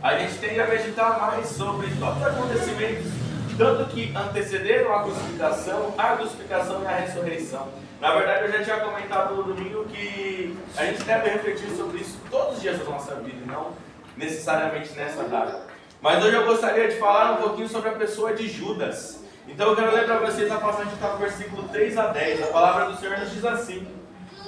a gente tende a meditar mais sobre todos os acontecimentos, tanto que antecederam a crucificação e a ressurreição. Na verdade, eu já tinha comentado no domingo que a gente deve refletir sobre isso todos os dias da nossa vida, e não necessariamente nessa data. Mas hoje eu gostaria de falar um pouquinho sobre a pessoa de Judas. Então eu quero ler para vocês a passagem que está no versículo 3 a 10. A palavra do Senhor nos diz assim: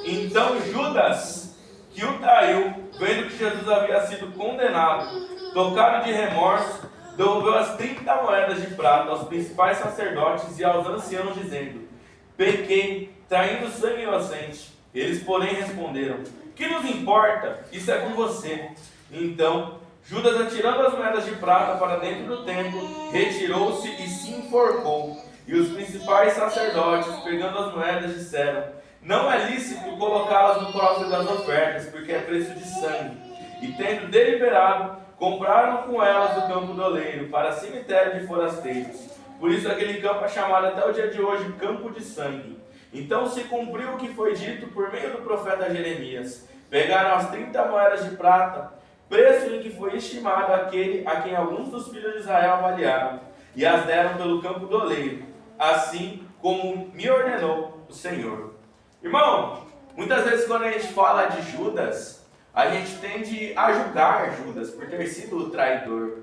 Então Judas, que o traiu, vendo que Jesus havia sido condenado, tocado de remorso, devolveu as 30 moedas de prata aos principais sacerdotes e aos anciãos, dizendo: Pequei, traindo sangue inocente. Eles, porém, responderam: Que nos importa? Isso é com você. Então Judas, atirando as moedas de prata para dentro do templo, retirou-se e se enforcou. E os principais sacerdotes, pegando as moedas, disseram: Não é lícito colocá-las no cofre das ofertas, porque é preço de sangue. E tendo deliberado, compraram com elas do campo do oleiro, para cemitério de forasteiros. Por isso aquele campo é chamado até o dia de hoje Campo de Sangue. Então se cumpriu o que foi dito por meio do profeta Jeremias. Pegaram as 30 moedas de prata, preço em que foi estimado aquele a quem alguns dos filhos de Israel avaliaram, e as deram pelo campo do oleiro, assim como me ordenou o Senhor. Irmão, muitas vezes quando a gente fala de Judas, a gente tende a julgar Judas por ter sido o traidor.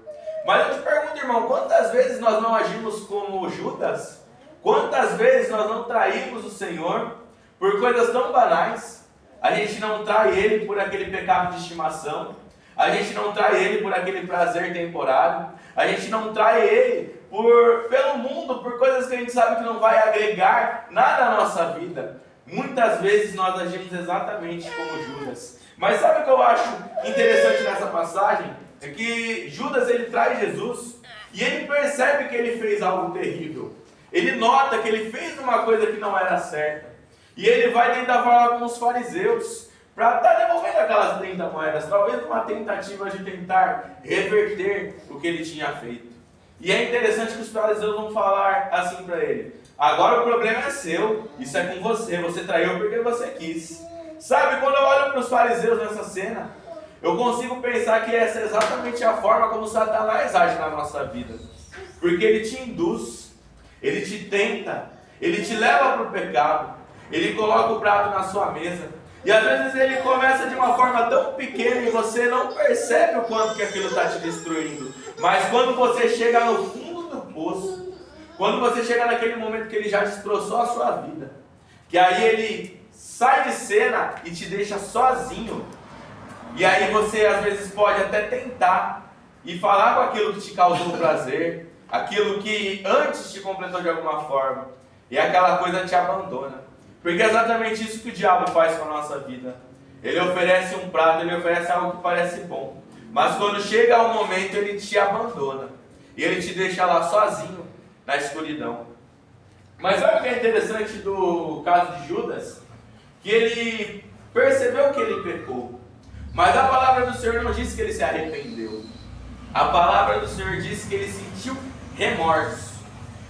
Mas eu te pergunto, irmão, quantas vezes nós não agimos como Judas? Quantas vezes nós não traímos o Senhor por coisas tão banais? A gente não trai Ele por aquele pecado de estimação. A gente não trai Ele por aquele prazer temporário. A gente não trai Ele pelo mundo, por coisas que a gente sabe que não vai agregar nada à nossa vida. Muitas vezes nós agimos exatamente como Judas. Mas sabe o que eu acho interessante nessa passagem? É que Judas, ele trai Jesus e ele percebe que ele fez algo terrível. Ele nota que ele fez uma coisa que não era certa. E ele vai tentar falar com os fariseus para estar devolvendo aquelas 30 moedas, talvez uma tentativa de tentar reverter o que ele tinha feito. E é interessante que os fariseus vão falar assim para ele: Agora o problema é seu, isso é com você, você traiu porque você quis. Sabe, quando eu olho para os fariseus nessa cena, eu consigo pensar que essa é exatamente a forma como Satanás age na nossa vida. Porque ele te induz, ele te tenta, ele te leva para o pecado, ele coloca o prato na sua mesa. E às vezes ele começa de uma forma tão pequena e você não percebe o quanto que aquilo está te destruindo. Mas quando você chega no fundo do poço, quando você chega naquele momento que ele já destroçou a sua vida, que aí ele sai de cena e te deixa sozinho, e aí você às vezes pode até tentar e falar com aquilo que te causou prazer, aquilo que antes te completou de alguma forma, e aquela coisa te abandona. Porque é exatamente isso que o diabo faz com a nossa vida. Ele oferece um prato, ele oferece algo que parece bom, mas quando chega o momento ele te abandona, e ele te deixa lá sozinho, na escuridão. Mas sabe o que é interessante do caso de Judas? Que ele percebeu que ele pecou, mas a palavra do Senhor não diz que ele se arrependeu. A palavra do Senhor diz que ele sentiu remorso.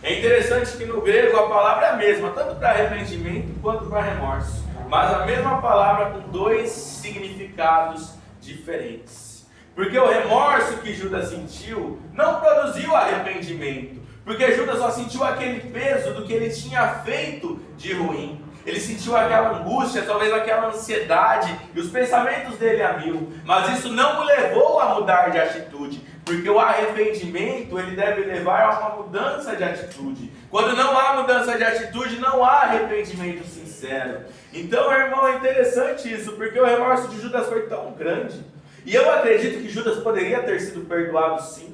É interessante que no grego a palavra é a mesma, tanto para arrependimento quanto para remorso, mas a mesma palavra com dois significados diferentes. Porque o remorso que Judas sentiu não produziu arrependimento, porque Judas só sentiu aquele peso do que ele tinha feito de ruim. Ele sentiu aquela angústia, talvez aquela ansiedade, e os pensamentos dele a mil. Mas isso não o levou a mudar de atitude, porque o arrependimento ele deve levar a uma mudança de atitude. Quando não há mudança de atitude, não há arrependimento sincero. Então, irmão, é interessante isso, porque o remorso de Judas foi tão grande. E eu acredito que Judas poderia ter sido perdoado sim.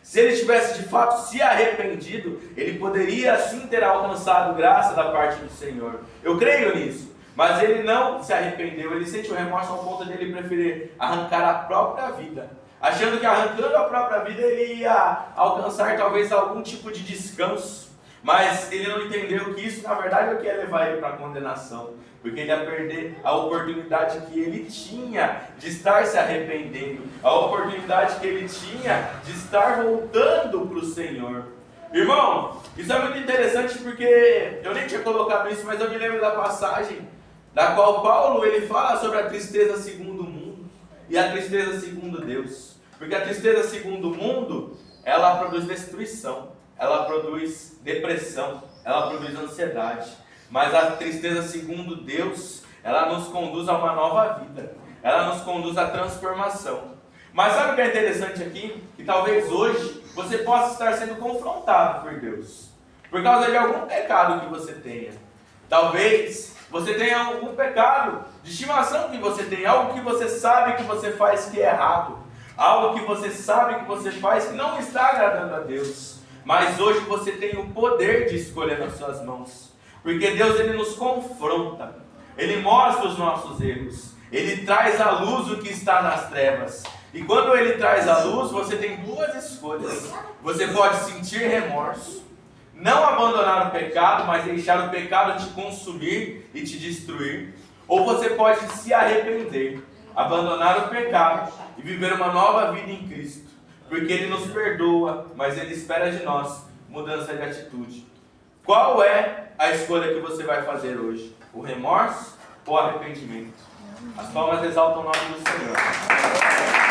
Se ele tivesse de fato se arrependido, ele poderia sim ter alcançado graça da parte do Senhor. Eu creio nisso. Mas ele não se arrependeu, ele sente o remorso ao ponto de ele preferir arrancar a própria vida, achando que arrancando a própria vida ele ia alcançar talvez algum tipo de descanso. Mas ele não entendeu que isso na verdade é o que ia levar ele para a condenação, porque ele ia perder a oportunidade que ele tinha de estar se arrependendo, a oportunidade que ele tinha de estar voltando para o Senhor. Irmão, isso é muito interessante porque eu nem tinha colocado isso, mas eu me lembro da passagem da qual Paulo ele fala sobre a tristeza segundo o mundo e a tristeza segundo Deus. Porque a tristeza segundo o mundo, ela produz destruição, ela produz depressão, ela produz ansiedade. Mas a tristeza segundo Deus, ela nos conduz a uma nova vida, ela nos conduz à transformação. Mas sabe o que é interessante aqui? Que talvez hoje você possa estar sendo confrontado por Deus, por causa de algum pecado que você tenha. Talvez você tenha algum pecado de estimação que você tem, algo que você sabe que você faz que é errado, algo que você sabe que você faz que não está agradando a Deus. Mas hoje você tem o poder de escolher nas suas mãos, porque Deus, Ele nos confronta, Ele mostra os nossos erros, Ele traz à luz o que está nas trevas. E quando Ele traz à luz, você tem duas escolhas. Você pode sentir remorso, não abandonar o pecado, mas deixar o pecado te consumir e te destruir. Ou você pode se arrepender, abandonar o pecado e viver uma nova vida em Cristo. Porque Ele nos perdoa, mas Ele espera de nós mudança de atitude. Qual é a escolha que você vai fazer hoje? O remorso ou o arrependimento? As palmas exaltam o nome do Senhor.